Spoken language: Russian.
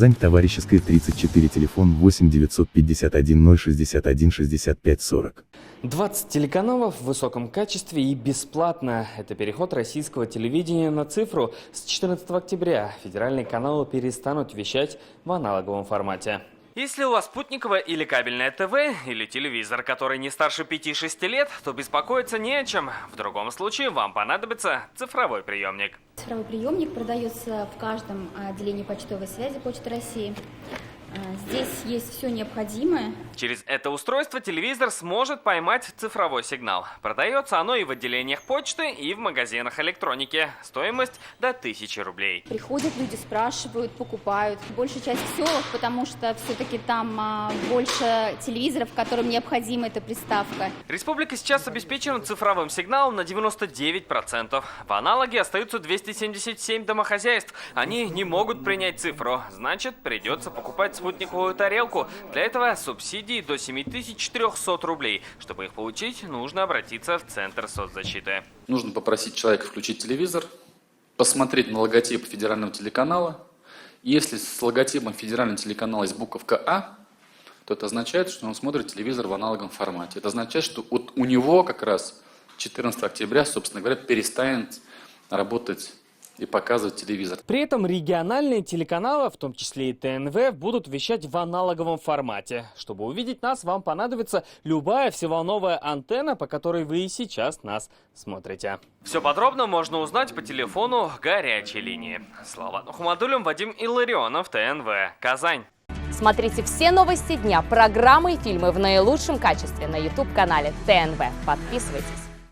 Казань, Товарищеская, 34, телефон 8 951 061 65 40. 20 телеканалов в высоком качестве и бесплатно. Это переход российского телевидения на цифру. С 14 октября федеральные каналы перестанут вещать в аналоговом формате. Если у вас спутниковое или кабельное ТВ, или телевизор, который не старше 5-6 лет, то беспокоиться не о чем. В другом случае вам понадобится цифровой приемник. Цифровой приемник продается в каждом отделении почтовой связи Почты России. Здесь есть все необходимое. Через это устройство телевизор сможет поймать цифровой сигнал. Продается оно и в отделениях почты, и в магазинах электроники. Стоимость до 1000 рублей. Приходят люди, спрашивают, покупают. Большая часть в селах, потому что все-таки там больше телевизоров, которым необходима эта приставка. Республика сейчас обеспечена цифровым сигналом на 99%. В аналоге остаются 277 домохозяйств. Они не могут принять цифру. Значит, придется покупать спутниковую тарелку. Для этого субсидии до 7400 рублей. Чтобы их получить, нужно обратиться в Центр соцзащиты. Нужно попросить человека включить телевизор, посмотреть на логотип федерального телеканала. Если с логотипом федерального телеканала есть буковка А, то это означает, что он смотрит телевизор в аналоговом формате. Это означает, что вот у него как раз 14 октября, собственно говоря, перестанет работать и показывать телевизор. При этом региональные телеканалы, в том числе и ТНВ, будут вещать в аналоговом формате. Чтобы увидеть нас, вам понадобится любая всеволновая антенна, по которой вы и сейчас нас смотрите. Все подробно можно узнать по телефону горячей линии. Слава Хумадулин, Вадим Илларионов, ТНВ, Казань. Смотрите все новости дня, программы и фильмы в наилучшем качестве на YouTube-канале ТНВ. Подписывайтесь.